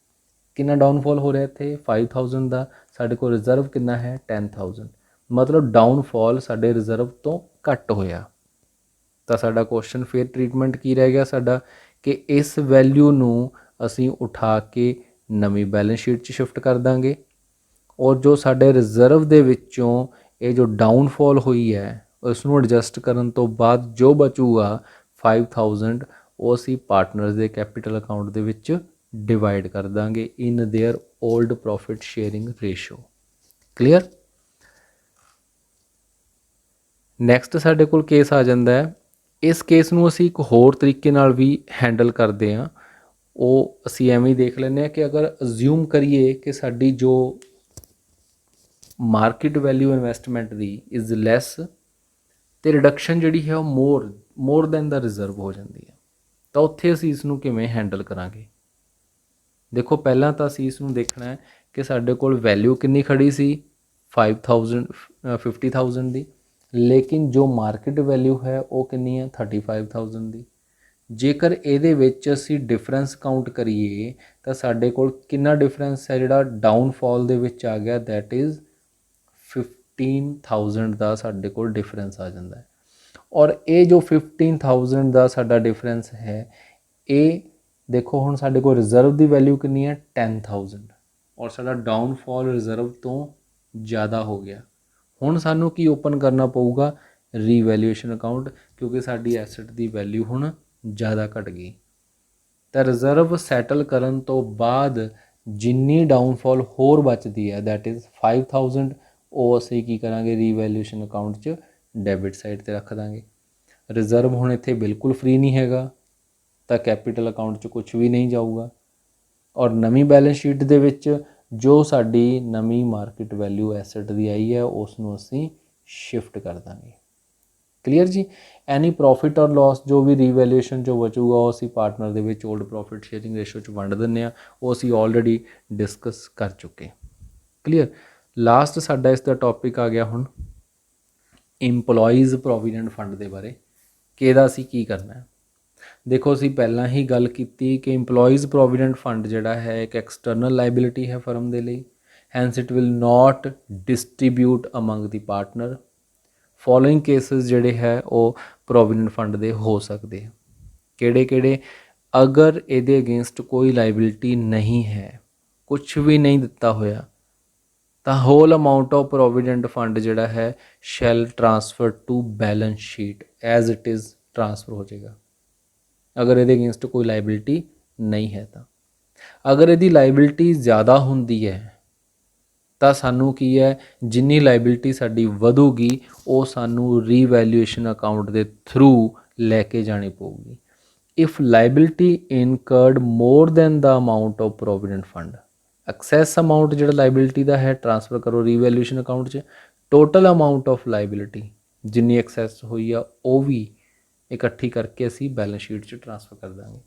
ਕਿੰਨਾ ਡਾਊਨਫਾਲ ਹੋ ਰਿਹਾ ਇੱਥੇ 5,000 ਦਾ, ਸਾਡੇ ਕੋਲ ਰਿਜ਼ਰਵ ਕਿੰਨਾ ਹੈ 10,000, ਮਤਲਬ ਡਾਊਨਫਾਲ ਸਾਡੇ ਰਿਜ਼ਰਵ ਤੋਂ ਘੱਟ ਹੋਇਆ। ਤਾਂ ਸਾਡਾ ਕੁਐਸਚਨ ਫਿਰ ਟ੍ਰੀਟਮੈਂਟ ਕੀ ਰਹਿ ਗਿਆ ਸਾਡਾ ਕਿ ਇਸ ਵੈਲਿਊ ਨੂੰ ਅਸੀਂ ਉਠਾ ਕੇ ਨਵੀਂ ਬੈਲੈਂਸ ਸ਼ੀਟ 'ਚ ਸ਼ਿਫਟ ਕਰ ਦਾਂਗੇ ਔਰ ਜੋ ਸਾਡੇ ਰਿਜ਼ਰਵ ਦੇ ਵਿੱਚੋਂ ਇਹ ਜੋ ਡਾਊਨਫਾਲ ਹੋਈ ਹੈ ਉਸ ਨੂੰ ਐਡਜਸਟ ਕਰਨ ਤੋਂ ਬਾਅਦ ਜੋ ਬਚੂਗਾ 5,000 ਉਹ ਅਸੀਂ ਪਾਰਟਨਰਸ ਦੇ ਕੈਪੀਟਲ ਅਕਾਊਂਟ ਦੇ ਵਿੱਚ ਡਿਵਾਈਡ ਕਰ ਦਾਂਗੇ ਇਨ their old profit sharing ratio. Clear. Next ਸਾਡੇ ਕੋਲ ਕੇਸ ਆ ਜਾਂਦਾ ਹੈ, ਇਸ ਕੇਸ ਨੂੰ ਅਸੀਂ ਇੱਕ ਹੋਰ ਤਰੀਕੇ ਨਾਲ ਵੀ ਹੈਂਡਲ ਕਰਦੇ ਹਾਂ, ਉਹ ਅਸੀਂ ਐਵੇਂ ਹੀ ਦੇਖ ਲੈਂਦੇ ਹਾਂ ਕਿ ਅਗਰ ਅਜ਼ਿਊਮ ਕਰੀਏ ਕਿ ਸਾਡੀ ਜੋ market value investment the is ਲੈਸ ਅਤੇ ਰਿਡਕਸ਼ਨ ਜਿਹੜੀ ਹੈ ਉਹ ਮੋਰ ਦੈਨ ਦਾ ਰਿਜ਼ਰਵ ਹੋ ਜਾਂਦੀ ਹੈ, ਤਾਂ ਉੱਥੇ ਅਸੀਂ ਇਸ ਨੂੰ ਕਿਵੇਂ ਹੈਂਡਲ ਕਰਾਂਗੇ। ਦੇਖੋ ਪਹਿਲਾਂ ਤਾਂ ਅਸੀਂ ਇਸ ਨੂੰ ਦੇਖਣਾ ਹੈ ਕਿ ਸਾਡੇ ਕੋਲ ਵੈਲਿਊ ਕਿੰਨੀ ਖੜੀ ਸੀ 50,000 ਦੀ, ਲੇਕਿਨ ਜੋ ਮਾਰਕੀਟ ਵੈਲਿਊ ਹੈ ਉਹ ਕਿੰਨੀ ਹੈ 35,000 ਦੀ। ਜੇਕਰ ਇਹਦੇ ਵਿੱਚ ਅਸੀਂ ਡਿਫਰੈਂਸ ਕਾਊਂਟ ਕਰੀਏ ਤਾਂ ਸਾਡੇ ਕੋਲ ਕਿੰਨਾ ਡਿਫਰੈਂਸ ਹੈ ਜਿਹੜਾ ਡਾਊਨਫਾਲ ਦੇ ਵਿੱਚ ਆ ਗਿਆ, ਦੈਟ ਇਜ਼ 15,000 ਦਾ ਸਾਡੇ ਕੋਲ ਡਿਫਰੈਂਸ ਆ ਜਾਂਦਾ ਹੈ। ਔਰ ਇਹ ਜੋ 15,000 ਦਾ ਸਾਡਾ ਡਿਫਰੈਂਸ ਹੈ ਇਹ ਦੇਖੋ ਹੁਣ ਸਾਡੇ ਕੋਲ ਰਿਜ਼ਰਵ ਦੀ ਵੈਲਿਊ ਕਿੰਨੀ ਹੈ 10,000 ਔਰ ਸਾਡਾ ਡਾਊਨਫਾਲ ਰਿਜ਼ਰਵ ਤੋਂ ਜ਼ਿਆਦਾ ਹੋ ਗਿਆ। ਹੁਣ ਸਾਨੂੰ ਕੀ ਓਪਨ ਕਰਨਾ ਪਊਗਾ ਰੀਵੈਲਿਊਏਸ਼ਨ ਅਕਾਊਂਟ, ਕਿਉਂਕਿ ਸਾਡੀ ਐਸੈਟ ਦੀ ਵੈਲਿਊ ਹੁਣ ਜ਼ਿਆਦਾ ਘਟ ਗਈ। ਤਾਂ ਰਿਜ਼ਰਵ ਸੈਟਲ ਕਰਨ ਤੋਂ ਬਾਅਦ ਜਿੰਨੀ ਡਾਊਨਫਾਲ ਹੋਰ ਬਚਦੀ ਹੈ ਦੈਟ ਇਜ਼ 5,000 ਉਹ ਅਸੀਂ ਕੀ ਕਰਾਂਗੇ ਰੀਵੈਲਿਊਏਸ਼ਨ ਅਕਾਊਂਟ 'ਚ ਡੈਬਿਟ ਸਾਈਡ 'ਤੇ ਰੱਖ ਦਾਂਗੇ। ਰਿਜ਼ਰਵ ਹੁਣ ਇੱਥੇ ਬਿਲਕੁਲ ਫ੍ਰੀ ਨਹੀਂ ਹੈਗਾ ਤਾਂ ਕੈਪੀਟਲ ਅਕਾਊਂਟ 'ਚ ਕੁਝ ਵੀ ਨਹੀਂ ਜਾਊਗਾ ਔਰ ਨਵੀਂ ਬੈਲੈਂਸ ਸ਼ੀਟ ਦੇ ਵਿੱਚ ਜੋ ਸਾਡੀ ਨਵੀਂ ਮਾਰਕੀਟ ਵੈਲਿਊ ਐਸੈਟ ਦੀ ਆਈ ਹੈ ਉਸ ਨੂੰ ਅਸੀਂ ਸ਼ਿਫਟ ਕਰ ਦਾਂਗੇ। ਕਲੀਅਰ ਜੀ। ਐਨੀ ਪ੍ਰੋਫਿਟ ਔਰ ਲਾਸ ਜੋ ਵੀ ਰੀਵੈਲਿਊਏਸ਼ਨ 'ਚੋਂ ਬਚੂਗਾ ਉਹ ਅਸੀਂ ਪਾਰਟਨਰ ਦੇ ਵਿੱਚ ਓਲਡ ਪ੍ਰੋਫਿਟ ਸ਼ੇਅਰਿੰਗ ਰੇਸ਼ੋ 'ਚ ਵੰਡ ਦਿੰਦੇ ਹਾਂ, ਉਹ ਅਸੀਂ ਆਲਰੇਡੀ ਡਿਸਕਸ ਕਰ ਚੁੱਕੇ। ਕਲੀਅਰ। ਲਾਸਟ ਸਾਡਾ ਇਸ ਦਾ ਟੌਪਿਕ ਆ ਗਿਆ ਹੁਣ ਇੰਪਲੋਈਜ਼ ਪ੍ਰੋਵੀਡੈਂਟ ਫੰਡ ਦੇ ਬਾਰੇ ਕਿ ਇਹਦਾ ਅਸੀਂ ਕੀ ਕਰਨਾ ਹੈ। ਦੇਖੋ ਅਸੀਂ ਪਹਿਲਾਂ ਹੀ ਗੱਲ ਕੀਤੀ ਕਿ ਇੰਪਲੋਈਜ਼ ਪ੍ਰੋਵੀਡੈਂਟ ਫੰਡ ਜਿਹੜਾ ਹੈ ਇੱਕ ਐਕਸਟਰਨਲ ਲਾਇਬਿਲਿਟੀ ਹੈ ਫਰਮ ਦੇ ਲਈ, hence it will not distribute among the partner. Following cases ਜਿਹੜੇ ਹੈ ਉਹ ਪ੍ਰੋਵੀਡੈਂਟ ਫੰਡ ਦੇ ਹੋ ਸਕਦੇ ਆ, ਕਿਹੜੇ ਕਿਹੜੇ, ਅਗਰ ਇਹਦੇ ਅਗੇਂਸਟ ਕੋਈ ਲਾਇਬਿਲਿਟੀ ਨਹੀਂ ਹੈ, ਕੁਛ ਵੀ ਨਹੀਂ ਦਿੱਤਾ ਹੋਇਆ, ਤਾਂ whole amount of provident fund ਜਿਹੜਾ ਹੈ shall transfer to balance sheet as it is transfer ਹੋ ਜਾਏਗਾ ਅਗਰ ਇਹਦੇ ਅਗੇਂਸਟ ਕੋਈ ਲਾਇਬਿਲਿਟੀ ਨਹੀਂ ਹੈ। ਤਾਂ ਅਗਰ ਇਹਦੀ ਲਾਇਬਿਲਿਟੀ ਜ਼ਿਆਦਾ ਹੁੰਦੀ ਹੈ ਤਾਂ ਸਾਨੂੰ ਕੀ ਹੈ ਜਿੰਨੀ ਲਾਇਬਿਲਿਟੀ ਸਾਡੀ ਵਧੂਗੀ ਉਹ ਸਾਨੂੰ ਰੀਵੈਲਿਊਏਸ਼ਨ ਅਕਾਊਂਟ ਦੇ ਥਰੂ ਲੈ ਕੇ ਜਾਣੀ ਪਊਗੀ। If liability incurred more than the amount of provident fund, excess amount ਜਿਹੜਾ ਲਾਇਬਿਲਿਟੀ ਦਾ ਹੈ ਟਰਾਂਸਫਰ ਕਰੋ ਰੀਵੈਲਿਊਏਸ਼ਨ ਅਕਾਊਂਟ 'ਚ, ਟੋਟਲ ਅਮਾਊਂਟ ਆਫ ਲਾਇਬਿਲਿਟੀ ਜਿੰਨੀ ਐਕਸੈਸ ਹੋਈ ਆ ਉਹ ਵੀ ਇਕੱਠੀ ਕਰਕੇ ਅਸੀਂ ਬੈਲੈਂਸ ਸ਼ੀਟ 'ਚ ਟਰਾਂਸਫਰ ਕਰ ਦਾਂਗੇ।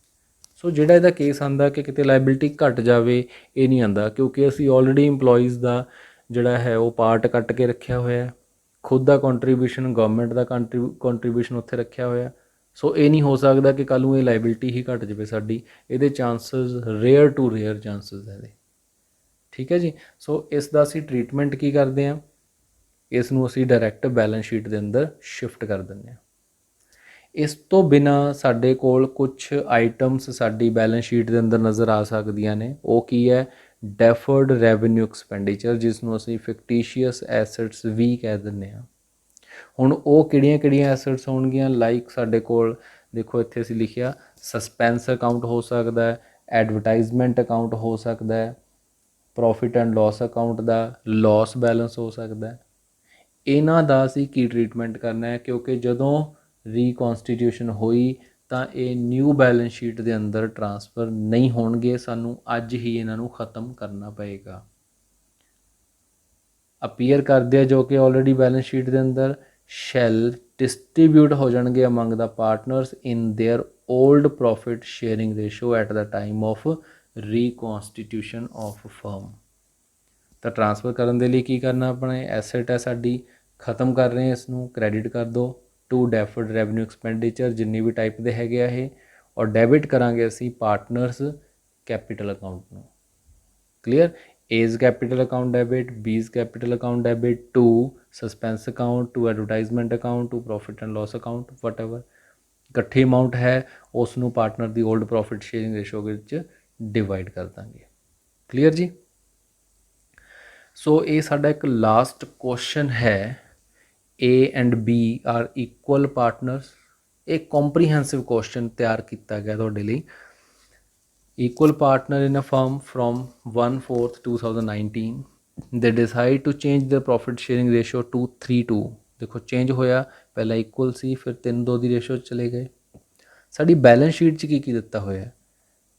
ਸੋ ਜਿਹੜਾ ਇਹਦਾ ਕੇਸ ਆਉਂਦਾ ਕਿ ਕਿਤੇ ਲਾਇਬਿਲਿਟੀ ਘਟ ਜਾਵੇ ਇਹ ਨਹੀਂ ਆਉਂਦਾ, ਕਿਉਂਕਿ ਅਸੀਂ ਆਲਰੇਡੀ ਇੰਪਲੋਈਜ਼ ਦਾ ਜਿਹੜਾ ਹੈ ਉਹ ਪਾਰਟ ਕੱਟ ਕੇ ਰੱਖਿਆ ਹੋਇਆ, ਖੁਦ ਦਾ ਕੰਟਰੀਬਿਊਸ਼ਨ ਗਵਰਨਮੈਂਟ ਦਾ ਕੰਟਰੀਬਿਊਸ਼ਨ ਉੱਥੇ ਰੱਖਿਆ ਹੋਇਆ। ਸੋ ਇਹ ਨਹੀਂ ਹੋ ਸਕਦਾ ਕਿ ਕੱਲ੍ਹ ਨੂੰ ਇਹ ਲਾਇਬਿਲਿਟੀ ਹੀ ਘਟ ਜਾਵੇ ਸਾਡੀ, ਇਹਦੇ chances rare to rare chances ਹੈ ਇਹਦੇ। ਠੀਕ ਹੈ ਜੀ। ਸੋ ਇਸ ਦਾ ਅਸੀਂ ਟਰੀਟਮੈਂਟ ਕੀ ਕਰਦੇ ਹਾਂ, ਇਸ ਨੂੰ ਅਸੀਂ ਡਾਇਰੈਕਟ ਬੈਲੈਂਸ ਸ਼ੀਟ ਦੇ ਅੰਦਰ ਸ਼ਿਫਟ ਕਰ ਦਿੰਦੇ ਹਾਂ। ਇਸ ਤੋਂ ਬਿਨਾਂ ਸਾਡੇ ਕੋਲ ਕੁਛ ਆਈਟਮਸ ਸਾਡੀ ਬੈਲੈਂਸ ਸ਼ੀਟ ਦੇ ਅੰਦਰ ਨਜ਼ਰ ਆ ਸਕਦੀਆਂ ਨੇ, ਉਹ ਕੀ ਹੈ ਡੈਫਰਡ ਰੈਵਨਿਊ ਐਕਸਪੈਂਡੀਚਰ, ਜਿਸ ਨੂੰ ਅਸੀਂ ਫਿਕਟੀਸ਼ੀਅਸ ਐਸੈਟਸ ਵੀ ਕਹਿ ਦਿੰਦੇ ਹਾਂ। ਹੁਣ ਉਹ ਕਿਹੜੀਆਂ ਕਿਹੜੀਆਂ ਐਸੈਟਸ ਹੋਣਗੀਆਂ, ਲਾਈਕ ਸਾਡੇ ਕੋਲ ਦੇਖੋ ਇੱਥੇ ਅਸੀਂ ਲਿਖਿਆ ਸਸਪੈਂਸ ਅਕਾਊਂਟ ਹੋ ਸਕਦਾ ਹੈ, ਐਡਵਰਟਾਈਜ਼ਮੈਂਟ ਅਕਾਊਂਟ ਹੋ ਸਕਦਾ ਹੈ, ਪ੍ਰੋਫਿਟ ਐਂਡ ਲਾਸ ਅਕਾਊਂਟ ਦਾ ਲਾਸ ਬੈਲੈਂਸ ਹੋ ਸਕਦਾ ਹੈ। ਇਹਨਾਂ ਦਾ ਅਸੀਂ ਕੀ ਟਰੀਟਮੈਂਟ ਕਰਨਾ ਹੈ, ਕਿਉਂਕਿ ਜਦੋਂ ਰੀਕਨਸਟੀਟਿਊਸ਼ਨ ਹੋਈ ਤਾਂ ਇਹ ਨਿਊ ਬੈਲੈਂਸ ਸ਼ੀਟ ਦੇ ਅੰਦਰ ਟਰਾਂਸਫਰ ਨਹੀਂ ਹੋਣਗੇ, ਸਾਨੂੰ ਅੱਜ ਹੀ ਇਹਨਾਂ ਨੂੰ ਖ਼ਤਮ ਕਰਨਾ ਪਏਗਾ। ਅਪੀਅਰ ਕਰਦੇ ਆ ਜੋ ਕਿ ਆਲਰੇਡੀ ਬੈਲੈਂਸ ਸ਼ੀਟ ਦੇ ਅੰਦਰ ਸ਼ੈਲ ਡਿਸਟਰੀਬਿਊਟ ਹੋ ਜਾਣਗੇ among the partners in their old profit sharing ratio at the time of reconstitution of firm. ਤਾਂ ਟਰਾਂਸਫਰ ਕਰਨ ਦੇ ਲਈ ਕੀ ਕਰਨਾ, ਆਪਣੇ ਐਸੈਟ ਹੈ ਸਾਡੀ, ख़त्म ਕਰ ਰਹੇ ਹਾਂ ਇਸ ਨੂੰ, ਕ੍ਰੈਡਿਟ ਕਰ ਦਿਓ ਟੂ ਡੈਫਰਡ ਰੈਵਨਿਊ ਐਕਸਪੈਂਡੀਚਰ ਜਿੰਨੀ ਵੀ ਟਾਈਪ ਦੇ ਹੈਗੇ ਆ ਇਹ, ਔਰ ਡੈਬਿਟ ਕਰਾਂਗੇ ਅਸੀਂ ਪਾਰਟਨਰਸ ਕੈਪੀਟਲ ਅਕਾਊਂਟ ਨੂੰ। Clear. A's capital account debit, B's capital account debit to suspense account, to advertisement account, to profit and loss account, whatever ਇਕੱਠੀ ਅਮਾਊਂਟ ਹੈ ਉਸ ਨੂੰ ਪਾਰਟਨਰ ਦੀ ਓਲਡ ਪ੍ਰੋਫਿਟ ਸ਼ੇਅਰਿੰਗ ਰੇਸ਼ੋ ਵਿੱਚ ਡਿਵਾਈਡ ਕਰ ਦਾਂਗੇ। ਕਲੀਅਰ ਜੀ। ਸੋ ਇਹ ਸਾਡਾ ਇੱਕ ਲਾਸਟ ਕੁਐਸਚਨ ਹੈ, A and B are equal partners. ਇਹ ਕੰਪਰੀਹੈਂਸਿਵ ਕੁਐਸਚਨ ਤਿਆਰ ਕੀਤਾ ਗਿਆ ਤੁਹਾਡੇ ਲਈ। Equal partner in a firm from 1/4/2019 they decide to change the profit sharing ratio to 3:2। ਦੇਖੋ ਚੇਂਜ ਹੋਇਆ, ਪਹਿਲਾਂ ਇਕੁਅਲ ਸੀ ਫਿਰ 3:2 ਦੀ ਰੇਸ਼ੋ ਚਲੇ ਗਏ। ਸਾਡੀ ਬੈਲੈਂਸ ਸ਼ੀਟ 'ਚ ਕੀ ਦਿੱਤਾ ਹੋਇਆ,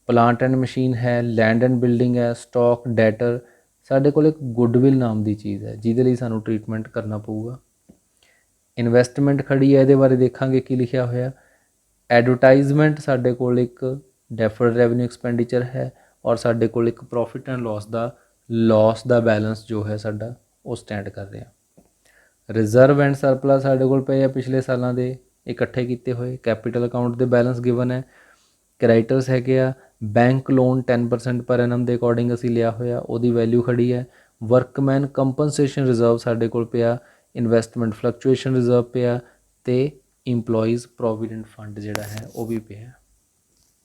ਪਲਾਂਟ ਐਂਡ ਮਸ਼ੀਨ ਹੈ, ਲੈਂਡ ਐਂਡ ਬਿਲਡਿੰਗ ਹੈ, ਸਟਾਕ, ਡੈਟਰ। ਸਾਡੇ ਕੋਲ ਇੱਕ ਗੁੱਡਵਿਲ ਨਾਮ ਦੀ ਚੀਜ਼ ਹੈ ਜਿਹਦੇ ਲਈ ਸਾਨੂੰ ਟਰੀਟਮੈਂਟ ਕਰਨਾ ਪਊਗਾ। ਇਨਵੈਸਟਮੈਂਟ ਖੜੀ ਹੈ, ਇਹਦੇ ਬਾਰੇ ਦੇਖਾਂਗੇ ਕੀ ਲਿਖਿਆ ਹੋਇਆ। ਐਡਵਰਟਾਈਜ਼ਮੈਂਟ ਸਾਡੇ ਕੋਲ ਇੱਕ ਡੈਫਰਡ ਰੈਵਨਿਊ ਐਕਸਪੈਂਡੀਚਰ ਹੈ, ਔਰ ਸਾਡੇ ਕੋਲ ਇੱਕ ਪ੍ਰੋਫਿਟ ਐਂਡ ਲਾਸ ਦਾ ਬੈਲੈਂਸ ਜੋ ਹੈ ਸਾਡਾ ਉਹ ਸਟੈਂਡ ਕਰ ਰਿਹਾ। ਰਿਜ਼ਰਵ ਐਂਡ ਸਰਪਲਸ ਸਾਡੇ ਕੋਲ ਪਏ ਆ ਪਿਛਲੇ ਸਾਲਾਂ ਦੇ ਇਕੱਠੇ ਕੀਤੇ ਹੋਏ। ਕੈਪੀਟਲ ਅਕਾਊਂਟ ਦੇ ਬੈਲੈਂਸ ਗਿਵਨ ਹੈ। ਕ੍ਰੈਡੀਟਰਸ ਹੈਗੇ ਆ, ਬੈਂਕ ਲੋਨ 10% ਪਰ ਐਨਮ ਦੇ ਅਕੋਰਡਿੰਗ ਅਸੀਂ ਲਿਆ ਹੋਇਆ, ਉਹਦੀ ਵੈਲਿਊ ਖੜੀ ਹੈ। ਵਰਕਮੈਨ ਕੰਪਨਸੇਸ਼ਨ ਰਿਜ਼ਰਵ ਸਾਡੇ ਕੋਲ ਪਿਆ, ਇਨਵੈਸਟਮੈਂਟ ਫਲਕਚੁਏਸ਼ਨ ਰਿਜ਼ਰਵ ਪਿਆ, ਅਤੇ ਇੰਪਲੋਈਜ਼ ਪ੍ਰੋਵੀਡੈਂਟ ਫੰਡ ਜਿਹੜਾ ਹੈ ਉਹ ਵੀ ਪਿਆ।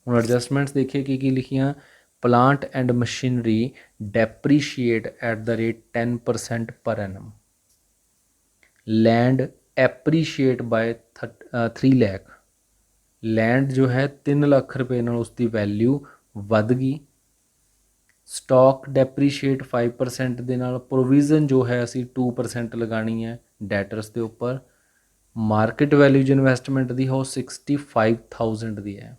ਹੁਣ ਐਡਜਸਟਮੈਂਟਸ ਦੇਖੀਏ ਕੀ ਕੀ ਲਿਖੀਆਂ। Plant and machinery depreciate at the rate 10% per annum. Land appreciate by 3 lakh. Land ਜੋ ਹੈ 3 ਲੱਖ ਰੁਪਏ ਨਾਲ ਉਸਦੀ ਵੈਲਿਊ ਵੱਧ ਗਈ। ਸਟਾਕ ਡੈਪਰੀਸ਼ੀਏਟ 5% ਦੇ ਨਾਲ। ਪ੍ਰੋਵੀਜ਼ਨ ਜੋ ਹੈ ਅਸੀਂ 2% ਲਗਾਉਣੀ ਹੈ ਡੈਟਰਸ ਦੇ ਉੱਪਰ। ਮਾਰਕੀਟ ਵੈਲਿਊ ਜੋ ਇਨਵੈਸਟਮੈਂਟ ਦੀ ਹੈ ਉਹ 65,000 ਦੀ ਹੈ।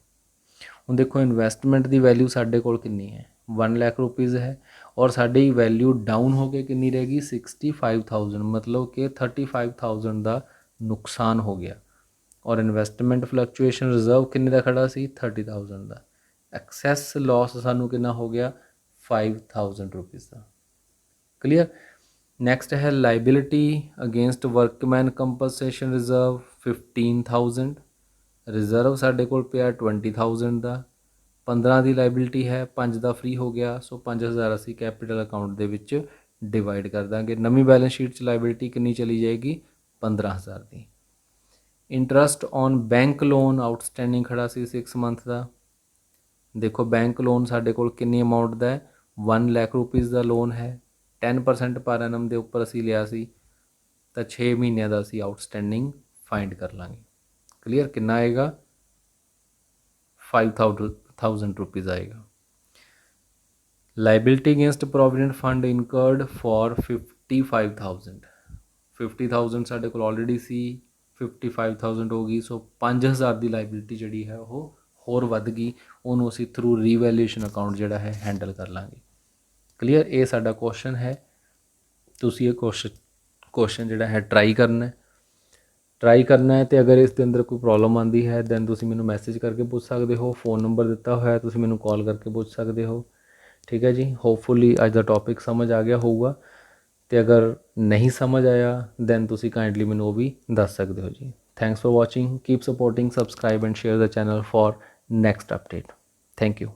ਹੁਣ ਦੇਖੋ ਇਨਵੈਸਟਮੈਂਟ ਦੀ ਵੈਲਿਊ ਸਾਡੇ ਕੋਲ ਕਿੰਨੀ ਹੈ, 1 ਲੱਖ ਰੁਪੀਜ਼ ਹੈ, ਔਰ ਸਾਡੀ ਵੈਲਿਊ ਡਾਊਨ ਹੋ ਕੇ ਕਿੰਨੀ ਰਹਿ ਗਈ 65,000, ਮਤਲਬ ਕਿ 35,000 ਦਾ ਨੁਕਸਾਨ ਹੋ ਗਿਆ। ਔਰ ਇਨਵੈਸਟਮੈਂਟ ਫਲਕਚੁਏਸ਼ਨ ਰਿਜ਼ਰਵ ਕਿੰਨੇ ਦਾ ਖੜਾ ਸੀ, 30,000 ਦਾ। ਐਕਸੈਸ ਲਾਸ ਸਾਨੂੰ ਕਿੰਨਾ ਹੋ ਗਿਆ, 5,000 ਰੁਪੀਜ਼ ਦਾ। ਕਲੀਅਰ। ਨੈਕਸਟ ਹੈ liability against workman compensation reserve 15,000। Reserve ਸਾਡੇ ਕੋਲ ਪਿਆ 20,000 ਦਾ। 15 ਦੀ ਲਾਇਬਿਲਿਟੀ ਹੈ, 5 ਦਾ ਫ੍ਰੀ ਹੋ ਗਿਆ, ਸੋ 5,000 ਅਸੀਂ ਕੈਪੀਟਲ ਅਕਾਊਂਟ ਦੇ ਵਿੱਚ ਡਿਵਾਈਡ ਕਰ ਦਾਂਗੇ। ਨਵੀਂ ਬੈਲੈਂਸ ਸ਼ੀਟ 'ਚ ਲਾਇਬਿਲਿਟੀ ਕਿੰਨੀ ਚਲੀ ਜਾਏਗੀ, 15,000 ਦੀ। Interest on bank loan outstanding ਖੜਾ ਸੀ 6 ਮੰਥ ਦਾ। ਦੇਖੋ ਬੈਂਕ ਲੋਨ ਸਾਡੇ ਕੋਲ ਕਿੰਨੀ ਅਮਾਊਂਟ ਦਾ ਹੈ, 1 ਲੱਖ ਰੁਪੀਜ਼ ਦਾ ਲੋਨ ਹੈ। 10% ਪਰ ਐਨਮ ਦੇ ਉੱਪਰ ਅਸੀਂ ਲਿਆ ਸੀ, ਤਾਂ 6 ਮਹੀਨਿਆਂ ਦਾ ਅਸੀਂ ਆਊਟਸਟੈਂਡਿੰਗ ਫਾਈਂਡ ਕਰ ਲਾਂਗੇ। ਕਲੀਅਰ। ਕਿੰਨਾ ਆਏਗਾ, 5,000 ਰੁਪੀਜ਼ ਆਏਗਾ। Liability against provident fund incurred for 55,000। 50,000 ਸਾਡੇ ਕੋਲ ਆਲਰੇਡੀ ਸੀ, 55,000 ਹੋ ਗਈ, ਸੋ 5,000 ਦੀ ਲਾਇਬਿਲਿਟੀ ਜਿਹੜੀ ਹੈ ਉਹ ਹੋਰ ਵੱਧ ਗਈ। ਉਹਨੂੰ ਅਸੀਂ ਥਰੂ ਰੀਵੈਲਿਊਸ਼ਨ ਅਕਾਊਂਟ ਜਿਹੜਾ ਹੈ ਹੈਂਡਲ ਕਰ ਲਾਂਗੇ। ਕਲੀਅਰ। ਇਹ ਸਾਡਾ ਕੁਐਸਚਨ ਹੈ, ਤੁਸੀਂ ਇਹ ਕੁਐਸਚਨ ਜਿਹੜਾ ਹੈ ਟਰਾਈ ਕਰਨਾ ਹੈ। ਅਤੇ ਅਗਰ ਇਸ ਦੇ ਅੰਦਰ ਕੋਈ ਪ੍ਰੋਬਲਮ ਆਉਂਦੀ ਹੈ ਦੈਨ ਤੁਸੀਂ ਮੈਨੂੰ ਮੈਸੇਜ ਕਰਕੇ ਪੁੱਛ ਸਕਦੇ ਹੋ। ਫ਼ੋਨ ਨੰਬਰ ਦਿੱਤਾ ਹੋਇਆ, ਤੁਸੀਂ ਮੈਨੂੰ ਕਾਲ ਕਰਕੇ ਪੁੱਛ ਸਕਦੇ ਹੋ। ਠੀਕ ਹੈ ਜੀ। ਹੋਪਫੁਲੀ ਅੱਜ ਦਾ ਟੌਪਿਕ ਸਮਝ ਆ ਗਿਆ ਹੋਊਗਾ, ਅਤੇ ਅਗਰ ਨਹੀਂ ਸਮਝ ਆਇਆ ਦੈਨ ਤੁਸੀਂ ਕਾਈਂਡਲੀ ਮੈਨੂੰ ਉਹ ਵੀ ਦੱਸ ਸਕਦੇ ਹੋ ਜੀ। Thanks for watching, keep supporting, subscribe and share the channel for next update. Thank you.